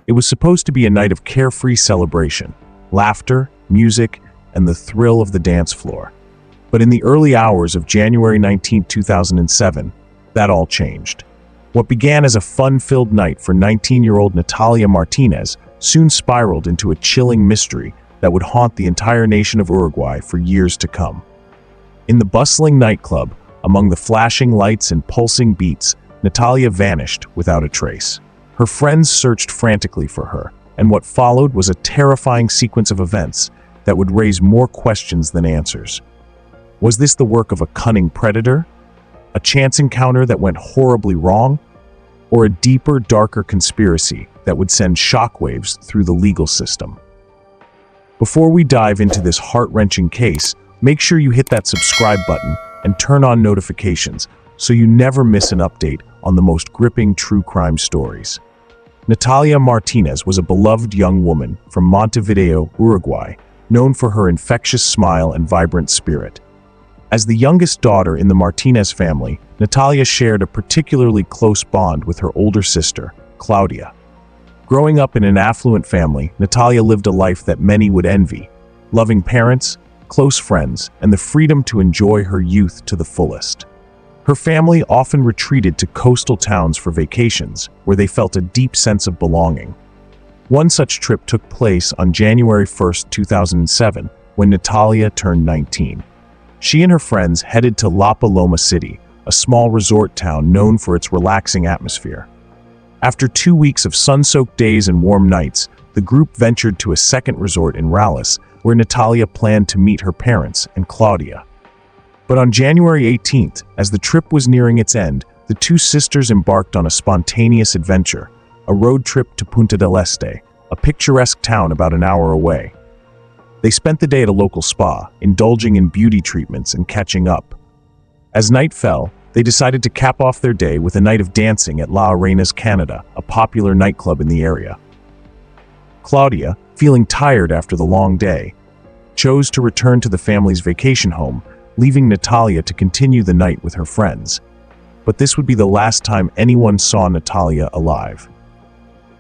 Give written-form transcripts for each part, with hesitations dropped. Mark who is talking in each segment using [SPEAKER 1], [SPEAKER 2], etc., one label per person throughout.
[SPEAKER 1] It was supposed to be a night of carefree celebration, laughter, music, and the thrill of the dance floor. But in the early hours of January 19, 2007, that all changed. What began as a fun-filled night for 19-year-old Natalia Martinez soon spiraled into a chilling mystery that would haunt the entire nation of Uruguay for years to come. In the bustling nightclub, among the flashing lights and pulsing beats, Natalia vanished without a trace. Her friends searched frantically for her, and what followed was a terrifying sequence of events that would raise more questions than answers. Was this the work of a cunning predator? A chance encounter that went horribly wrong? Or a deeper, darker conspiracy that would send shockwaves through the legal system? Before we dive into this heart-wrenching case, make sure you hit that subscribe button and turn on notifications so you never miss an update on the most gripping true crime stories. Natalia Martinez was a beloved young woman from Montevideo, Uruguay, known for her infectious smile and vibrant spirit. As the youngest daughter in the Martinez family, Natalia shared a particularly close bond with her older sister, Claudia. Growing up in an affluent family, Natalia lived a life that many would envy: loving parents, close friends, and the freedom to enjoy her youth to the fullest. Her family often retreated to coastal towns for vacations, where they felt a deep sense of belonging. One such trip took place on January 1, 2007, when Natalia turned 19. She and her friends headed to La Paloma City, a small resort town known for its relaxing atmosphere. After 2 weeks of sun-soaked days and warm nights, the group ventured to a second resort in Rallis, where Natalia planned to meet her parents and Claudia. But on January 18th, as the trip was nearing its end, the two sisters embarked on a spontaneous adventure, a road trip to Punta del Este, a picturesque town about an hour away. They spent the day at a local spa, indulging in beauty treatments and catching up. As night fell, they decided to cap off their day with a night of dancing at La Arenas Canada, a popular nightclub in the area. Claudia, feeling tired after the long day, chose to return to the family's vacation home, leaving Natalia to continue the night with her friends. But this would be the last time anyone saw Natalia alive.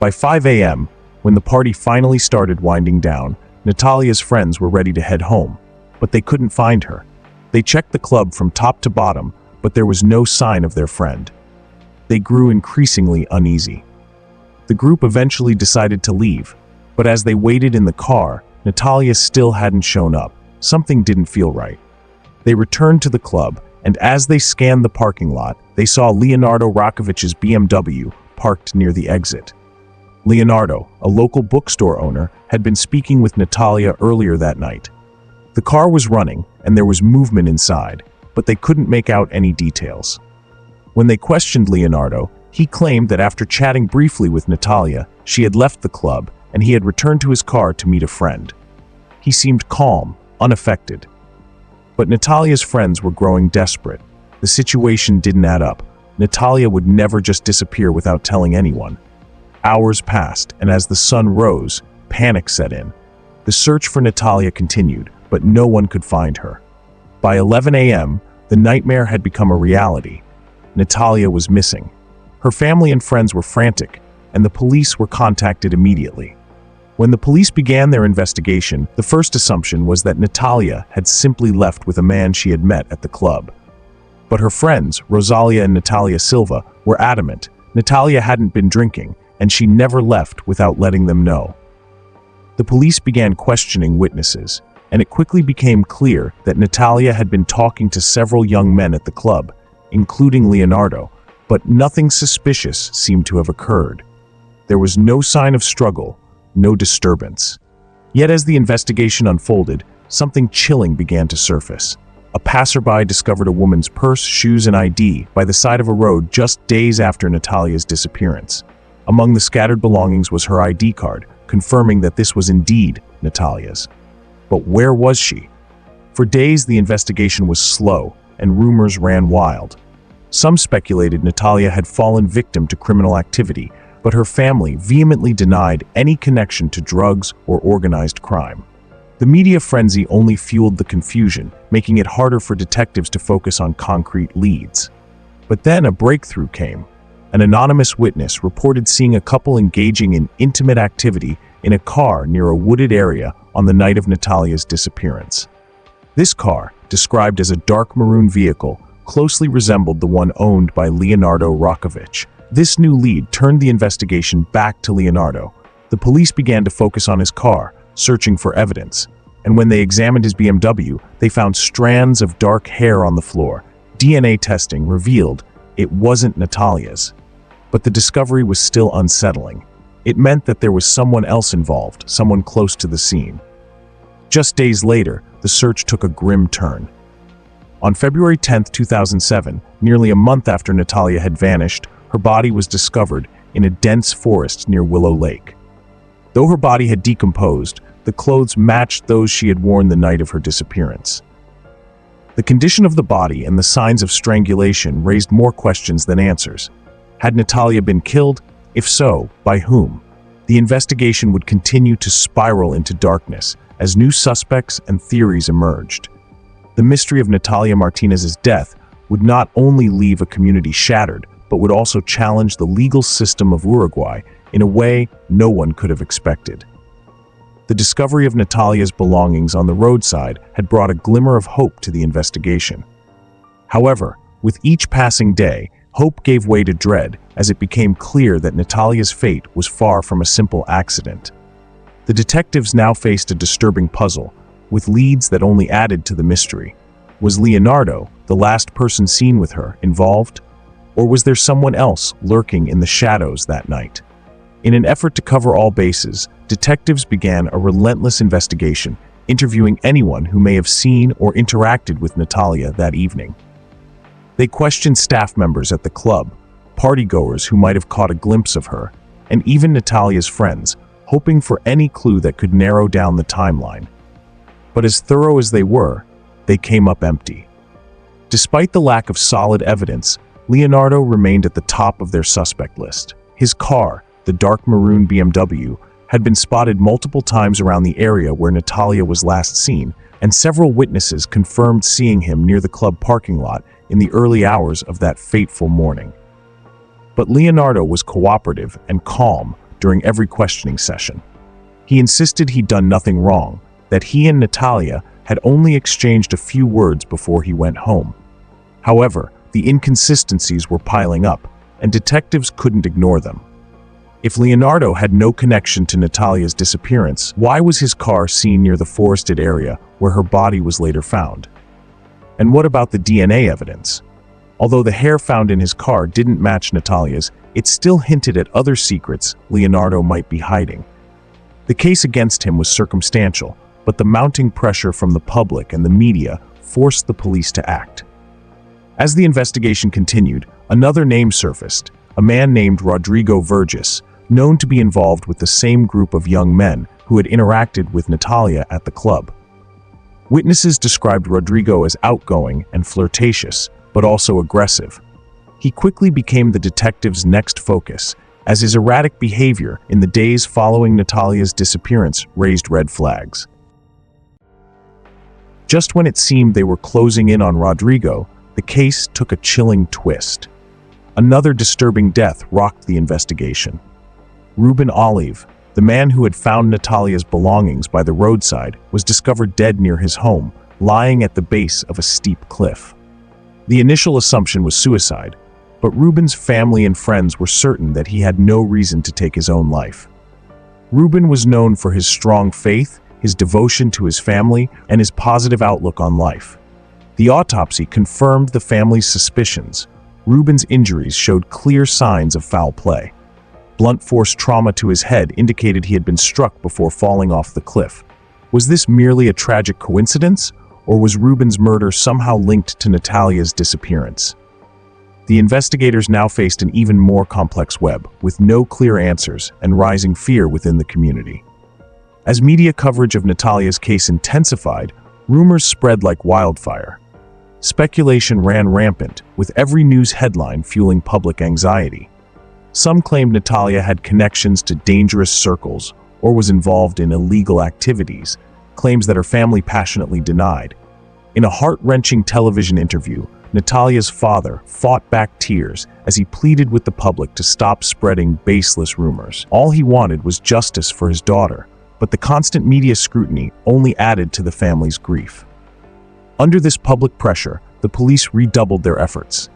[SPEAKER 1] By 5 a.m., when the party finally started winding down, Natalia's friends were ready to head home, but they couldn't find her. They checked the club from top to bottom, but there was no sign of their friend. They grew increasingly uneasy. The group eventually decided to leave, but as they waited in the car, Natalia still hadn't shown up. Something didn't feel right. They returned to the club, and as they scanned the parking lot, they saw Leonardo Rakovich's BMW parked near the exit. Leonardo, a local bookstore owner, had been speaking with Natalia earlier that night. The car was running, and there was movement inside, but they couldn't make out any details. When they questioned Leonardo, he claimed that after chatting briefly with Natalia, she had left the club, and he had returned to his car to meet a friend. He seemed calm, unaffected. But Natalia's friends were growing desperate. The situation didn't add up. Natalia would never just disappear without telling anyone. Hours passed, and as the sun rose, panic set in. The search for Natalia continued, but no one could find her. By 11 a.m., the nightmare had become a reality. Natalia was missing. Her family and friends were frantic, and the police were contacted immediately. When the police began their investigation, the first assumption was that Natalia had simply left with a man she had met at the club. But her friends, Rosalia and Natalia Silva, were adamant Natalia hadn't been drinking, and she never left without letting them know. The police began questioning witnesses, and it quickly became clear that Natalia had been talking to several young men at the club, including Leonardo, but nothing suspicious seemed to have occurred. There was no sign of struggle, no disturbance. Yet as the investigation unfolded, something chilling began to surface. A passerby discovered a woman's purse, shoes, and ID by the side of a road just days after Natalia's disappearance. Among the scattered belongings was her ID card, confirming that this was indeed Natalia's. But where was she? For days, the investigation was slow, and rumors ran wild. Some speculated Natalia had fallen victim to criminal activity, but her family vehemently denied any connection to drugs or organized crime. The media frenzy only fueled the confusion, making it harder for detectives to focus on concrete leads. But then a breakthrough came. an anonymous witness reported seeing a couple engaging in intimate activity in a car near a wooded area on the night of Natalia's disappearance. This car, described as a dark maroon vehicle, closely resembled the one owned by Leonardo Rakovich. This new lead turned the investigation back to Leonardo. The police began to focus on his car, searching for evidence. And when they examined his BMW, they found strands of dark hair on the floor. DNA testing revealed it wasn't Natalia's. But the discovery was still unsettling. It meant that there was someone else involved, someone close to the scene. Just days later, the search took a grim turn. On February 10, 2007, nearly a month after Natalia had vanished, her body was discovered in a dense forest near Willow Lake. Though her body had decomposed, the clothes matched those she had worn the night of her disappearance. The condition of the body and the signs of strangulation raised more questions than answers. Had Natalia been killed? If so, by whom? The investigation would continue to spiral into darkness as new suspects and theories emerged. The mystery of Natalia Martinez's death would not only leave a community shattered, but would also challenge the legal system of Uruguay in a way no one could have expected. The discovery of Natalia's belongings on the roadside had brought a glimmer of hope to the investigation. However, with each passing day, hope gave way to dread as it became clear that Natalia's fate was far from a simple accident. The detectives now faced a disturbing puzzle, with leads that only added to the mystery. Was Leonardo, the last person seen with her, involved? Or was there someone else lurking in the shadows that night? In an effort to cover all bases, detectives began a relentless investigation, interviewing anyone who may have seen or interacted with Natalia that evening. They questioned staff members at the club, partygoers who might have caught a glimpse of her, and even Natalia's friends, hoping for any clue that could narrow down the timeline. But as thorough as they were, they came up empty. Despite the lack of solid evidence, Leonardo remained at the top of their suspect list. His car, the dark maroon BMW, had been spotted multiple times around the area where Natalia was last seen, and several witnesses confirmed seeing him near the club parking lot in the early hours of that fateful morning. But Leonardo was cooperative and calm during every questioning session. He insisted he'd done nothing wrong, that he and Natalia had only exchanged a few words before he went home. However, the inconsistencies were piling up, and detectives couldn't ignore them. If Leonardo had no connection to Natalia's disappearance, why was his car seen near the forested area where her body was later found? And what about the DNA evidence? Although the hair found in his car didn't match Natalia's, it still hinted at other secrets Leonardo might be hiding. The case against him was circumstantial, but the mounting pressure from the public and the media forced the police to act. As the investigation continued, another name surfaced, a man named Rodrigo Vergés, known to be involved with the same group of young men who had interacted with Natalia at the club. Witnesses described Rodrigo as outgoing and flirtatious, but also aggressive. He quickly became the detectives' next focus, as his erratic behavior in the days following Natalia's disappearance raised red flags. Just when it seemed they were closing in on Rodrigo, the case took a chilling twist. Another disturbing death rocked the investigation. Ruben Olive, the man who had found Natalia's belongings by the roadside, was discovered dead near his home, lying at the base of a steep cliff. The initial assumption was suicide, but Ruben's family and friends were certain that he had no reason to take his own life. Ruben was known for his strong faith, his devotion to his family, and his positive outlook on life. The autopsy confirmed the family's suspicions. Ruben's injuries showed clear signs of foul play. Blunt force trauma to his head indicated he had been struck before falling off the cliff. Was this merely a tragic coincidence, or was Ruben's murder somehow linked to Natalia's disappearance? The investigators now faced an even more complex web, with no clear answers and rising fear within the community. As media coverage of Natalia's case intensified, rumors spread like wildfire. Speculation ran rampant, with every news headline fueling public anxiety. Some claimed Natalia had connections to dangerous circles or was involved in illegal activities, claims that her family passionately denied. In a heart-wrenching television interview, Natalia's father fought back tears as he pleaded with the public to stop spreading baseless rumors. All he wanted was justice for his daughter, but the constant media scrutiny only added to the family's grief. Under this public pressure, the police redoubled their efforts.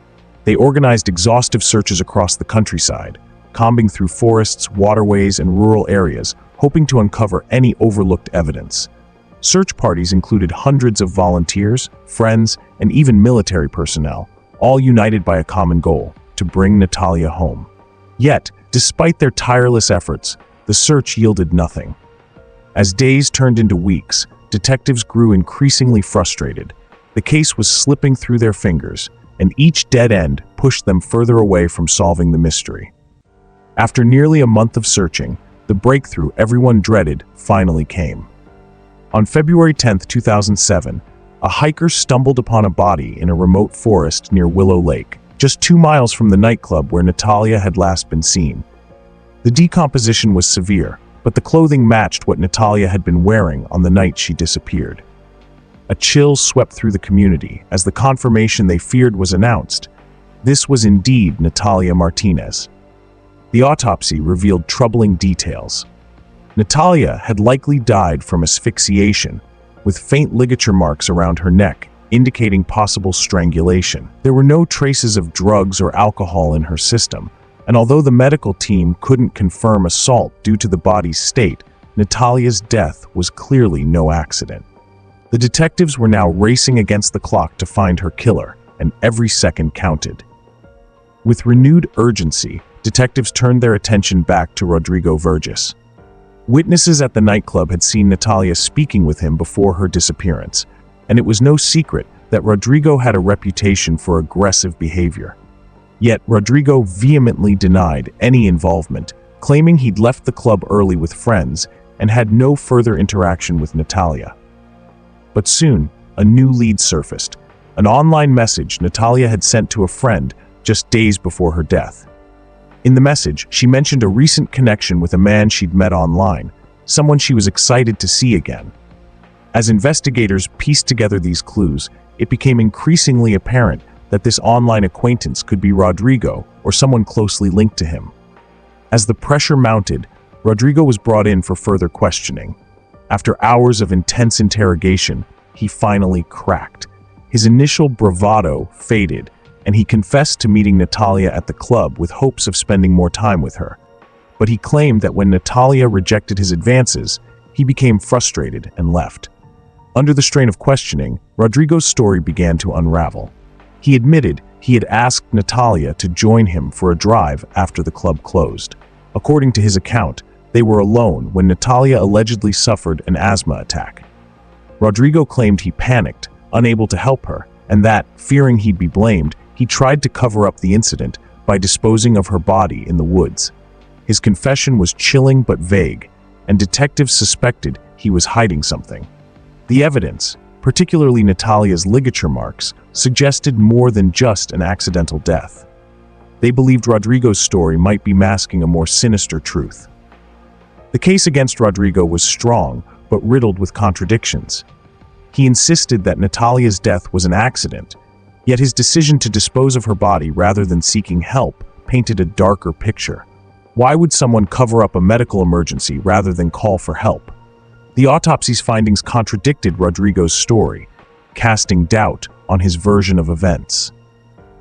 [SPEAKER 1] They organized exhaustive searches across the countryside, combing through forests, waterways, and rural areas, hoping to uncover any overlooked evidence. Search parties included hundreds of volunteers, friends, and even military personnel, all united by a common goal: to bring Natalia home. Yet, despite their tireless efforts, the search yielded nothing. As days turned into weeks, detectives grew increasingly frustrated. The case was slipping through their fingers, and each dead end pushed them further away from solving the mystery. After nearly a month of searching, the breakthrough everyone dreaded finally came. On February 10, 2007, a hiker stumbled upon a body in a remote forest near Willow Lake, just 2 miles from the nightclub where Natalia had last been seen. The decomposition was severe, but the clothing matched what Natalia had been wearing on the night she disappeared. A chill swept through the community as the confirmation they feared was announced. This was indeed Natalia Martinez. The autopsy revealed troubling details. Natalia had likely died from asphyxiation, with faint ligature marks around her neck, indicating possible strangulation. There were no traces of drugs or alcohol in her system, and although the medical team couldn't confirm assault due to the body's state, Natalia's death was clearly no accident. The detectives were now racing against the clock to find her killer, and every second counted. With renewed urgency, detectives turned their attention back to Rodrigo Vergés. Witnesses at the nightclub had seen Natalia speaking with him before her disappearance, and it was no secret that Rodrigo had a reputation for aggressive behavior. Yet Rodrigo vehemently denied any involvement, claiming he'd left the club early with friends and had no further interaction with Natalia. But soon, a new lead surfaced, an online message Natalia had sent to a friend just days before her death. In the message, she mentioned a recent connection with a man she'd met online, someone she was excited to see again. As investigators pieced together these clues, it became increasingly apparent that this online acquaintance could be Rodrigo or someone closely linked to him. As the pressure mounted, Rodrigo was brought in for further questioning. After hours of intense interrogation, he finally cracked. His initial bravado faded, and he confessed to meeting Natalia at the club with hopes of spending more time with her. But he claimed that when Natalia rejected his advances, he became frustrated and left. Under the strain of questioning, Rodrigo's story began to unravel. He admitted he had asked Natalia to join him for a drive after the club closed. According to his account, they were alone when Natalia allegedly suffered an asthma attack. Rodrigo claimed he panicked, unable to help her, and that, fearing he'd be blamed, he tried to cover up the incident by disposing of her body in the woods. His confession was chilling but vague, and detectives suspected he was hiding something. The evidence, particularly Natalia's ligature marks, suggested more than just an accidental death. They believed Rodrigo's story might be masking a more sinister truth. The case against Rodrigo was strong, but riddled with contradictions. He insisted that Natalia's death was an accident, yet his decision to dispose of her body rather than seeking help painted a darker picture. Why would someone cover up a medical emergency rather than call for help? The autopsy's findings contradicted Rodrigo's story, casting doubt on his version of events.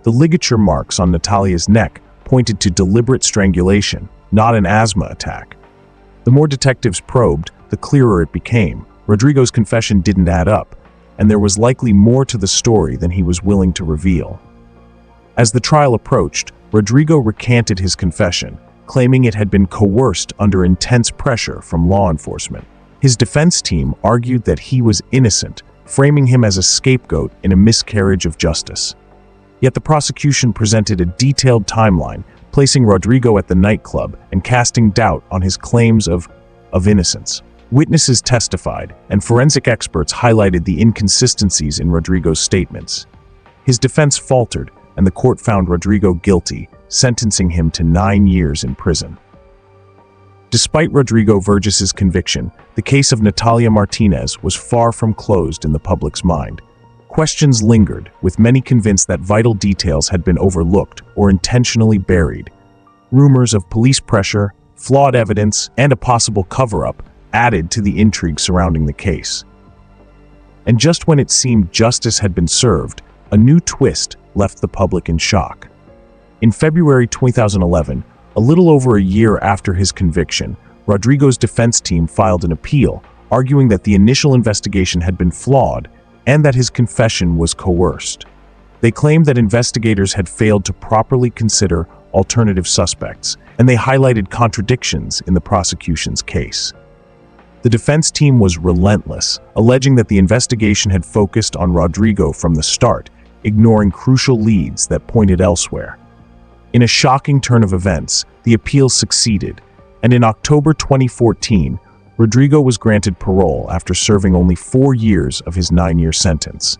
[SPEAKER 1] The ligature marks on Natalia's neck pointed to deliberate strangulation, not an asthma attack. The more detectives probed, the clearer it became. Rodrigo's confession didn't add up, and there was likely more to the story than he was willing to reveal. As the trial approached, Rodrigo recanted his confession, claiming it had been coerced under intense pressure from law enforcement. His defense team argued that he was innocent, framing him as a scapegoat in a miscarriage of justice. Yet the prosecution presented a detailed timeline, placing Rodrigo at the nightclub and casting doubt on his claims of innocence. Witnesses testified, and forensic experts highlighted the inconsistencies in Rodrigo's statements. His defense faltered, and the court found Rodrigo guilty, sentencing him to 9 years in prison. Despite Rodrigo Vergés's conviction, the case of Natalia Martinez was far from closed in the public's mind. Questions lingered, with many convinced that vital details had been overlooked or intentionally buried. Rumors of police pressure, flawed evidence, and a possible cover-up added to the intrigue surrounding the case. And just when it seemed justice had been served, a new twist left the public in shock. In February 2011, a little over a year after his conviction, Rodrigo's defense team filed an appeal, arguing that the initial investigation had been flawed and that his confession was coerced. They claimed that investigators had failed to properly consider alternative suspects, and they highlighted contradictions in the prosecution's case. The defense team was relentless, alleging that the investigation had focused on Rodrigo from the start, ignoring crucial leads that pointed elsewhere. In a shocking turn of events, the appeal succeeded, and in October 2014, Rodrigo was granted parole after serving only 4 years of his 9-year sentence.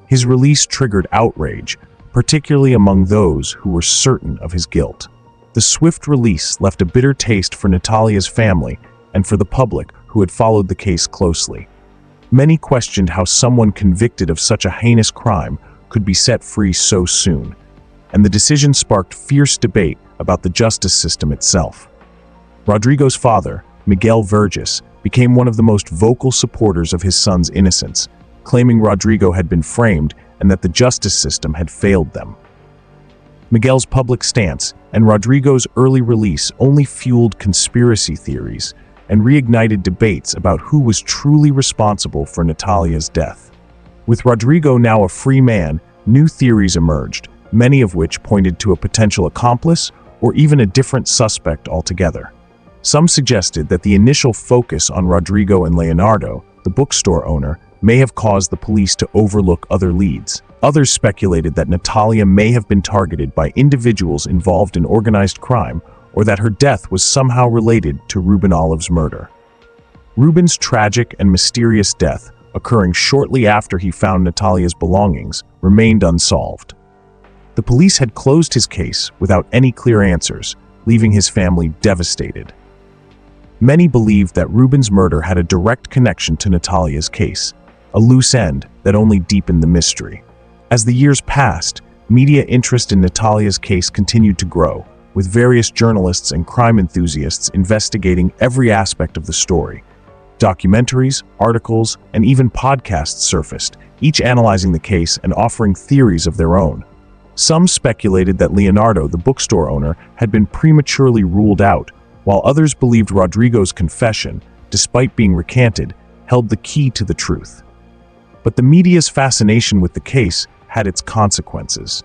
[SPEAKER 1] His release triggered outrage, particularly among those who were certain of his guilt. The swift release left a bitter taste for Natalia's family and for the public who had followed the case closely. Many questioned how someone convicted of such a heinous crime could be set free so soon, and the decision sparked fierce debate about the justice system itself. Rodrigo's father, Miguel Vergés, became one of the most vocal supporters of his son's innocence, claiming Rodrigo had been framed and that the justice system had failed them. Miguel's public stance and Rodrigo's early release only fueled conspiracy theories and reignited debates about who was truly responsible for Natalia's death. With Rodrigo now a free man, new theories emerged, many of which pointed to a potential accomplice or even a different suspect altogether. Some suggested that the initial focus on Rodrigo and Leonardo, the bookstore owner, may have caused the police to overlook other leads. Others speculated that Natalia may have been targeted by individuals involved in organized crime, or that her death was somehow related to Ruben Olive's murder. Ruben's tragic and mysterious death, occurring shortly after he found Natalia's belongings, remained unsolved. The police had closed his case without any clear answers, leaving his family devastated. Many believed that Ruben's murder had a direct connection to Natalia's case, a loose end that only deepened the mystery. As the years passed, media interest in Natalia's case continued to grow, with various journalists and crime enthusiasts investigating every aspect of the story. Documentaries, articles, and even podcasts surfaced, each analyzing the case and offering theories of their own. Some speculated that Leonardo, the bookstore owner, had been prematurely ruled out, while others believed Rodrigo's confession, despite being recanted, held the key to the truth. But the media's fascination with the case had its consequences.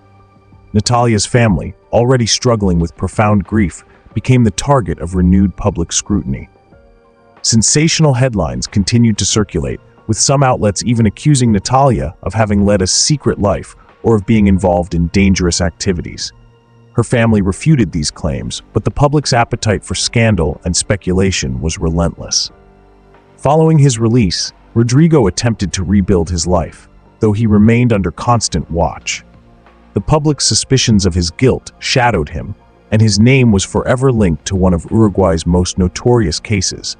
[SPEAKER 1] Natalia's family, already struggling with profound grief, became the target of renewed public scrutiny. Sensational headlines continued to circulate, with some outlets even accusing Natalia of having led a secret life or of being involved in dangerous activities. Her family refuted these claims, but the public's appetite for scandal and speculation was relentless. Following his release, Rodrigo attempted to rebuild his life, though he remained under constant watch. The public's suspicions of his guilt shadowed him, and his name was forever linked to one of Uruguay's most notorious cases.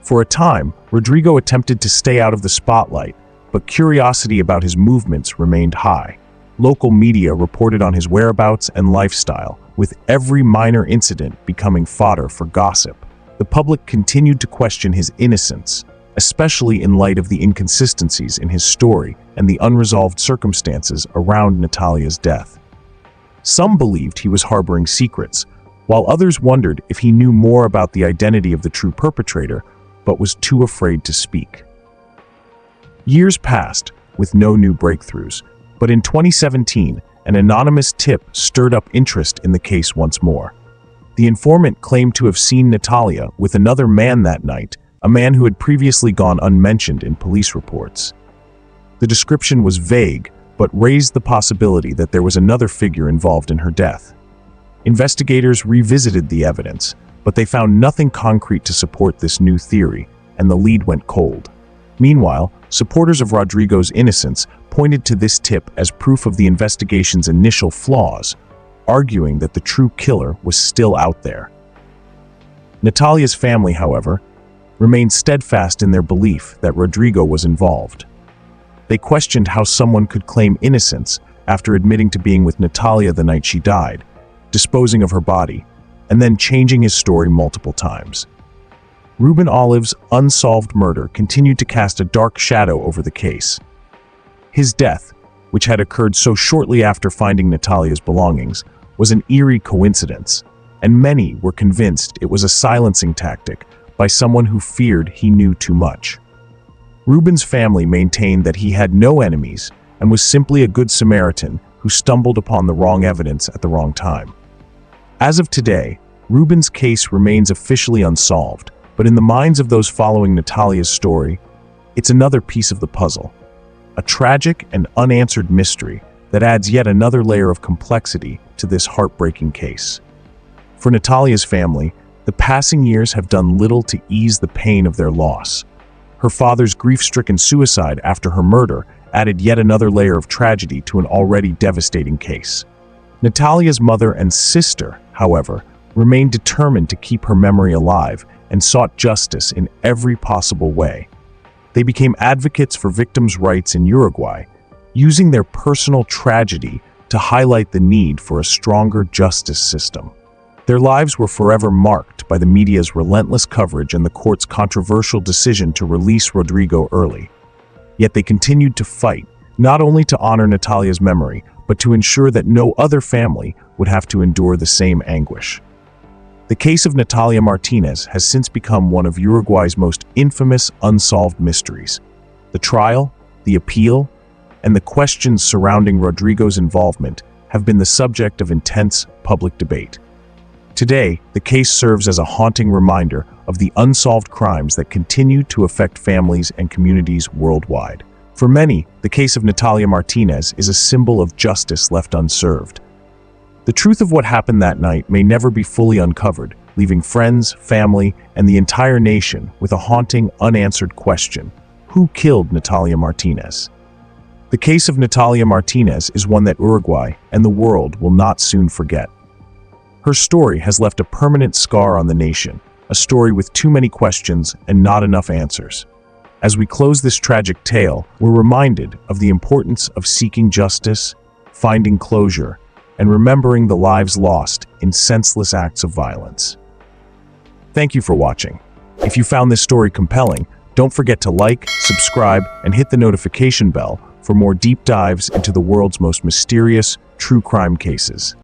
[SPEAKER 1] For a time, Rodrigo attempted to stay out of the spotlight, but curiosity about his movements remained high. Local media reported on his whereabouts and lifestyle, with every minor incident becoming fodder for gossip. The public continued to question his innocence, especially in light of the inconsistencies in his story and the unresolved circumstances around Natalia's death. Some believed he was harboring secrets, while others wondered if he knew more about the identity of the true perpetrator, but was too afraid to speak. Years passed, with no new breakthroughs, but in 2017, an anonymous tip stirred up interest in the case once more. The informant claimed to have seen Natalia with another man that night, a man who had previously gone unmentioned in police reports. The description was vague, but raised the possibility that there was another figure involved in her death. Investigators revisited the evidence, but they found nothing concrete to support this new theory, and the lead went cold. Meanwhile, supporters of Rodrigo's innocence pointed to this tip as proof of the investigation's initial flaws, arguing that the true killer was still out there. Natalia's family, however, remained steadfast in their belief that Rodrigo was involved. They questioned how someone could claim innocence after admitting to being with Natalia the night she died, disposing of her body, and then changing his story multiple times. Ruben Olive's unsolved murder continued to cast a dark shadow over the case. His death, which had occurred so shortly after finding Natalia's belongings, was an eerie coincidence, and many were convinced it was a silencing tactic by someone who feared he knew too much. Ruben's family maintained that he had no enemies and was simply a good Samaritan who stumbled upon the wrong evidence at the wrong time. As of today, Ruben's case remains officially unsolved, but in the minds of those following Natalia's story, it's another piece of the puzzle. A tragic and unanswered mystery that adds yet another layer of complexity to this heartbreaking case. For Natalia's family, the passing years have done little to ease the pain of their loss. Her father's grief-stricken suicide after her murder added yet another layer of tragedy to an already devastating case. Natalia's mother and sister, however, remained determined to keep her memory alive and sought justice in every possible way. They became advocates for victims' rights in Uruguay, using their personal tragedy to highlight the need for a stronger justice system. Their lives were forever marked by the media's relentless coverage and the court's controversial decision to release Rodrigo early. Yet they continued to fight, not only to honor Natalia's memory, but to ensure that no other family would have to endure the same anguish. The case of Natalia Martinez has since become one of Uruguay's most infamous unsolved mysteries. The trial, the appeal, and the questions surrounding Rodrigo's involvement have been the subject of intense public debate. Today, the case serves as a haunting reminder of the unsolved crimes that continue to affect families and communities worldwide. For many, the case of Natalia Martinez is a symbol of justice left unserved. The truth of what happened that night may never be fully uncovered, leaving friends, family, and the entire nation with a haunting, unanswered question: who killed Natalia Martinez? The case of Natalia Martinez is one that Uruguay and the world will not soon forget. Her story has left a permanent scar on the nation, a story with too many questions and not enough answers. As we close this tragic tale, we're reminded of the importance of seeking justice, finding closure, and remembering the lives lost in senseless acts of violence. Thank you for watching. If you found this story compelling, don't forget to like, subscribe, and hit the notification bell for more deep dives into the world's most mysterious true crime cases.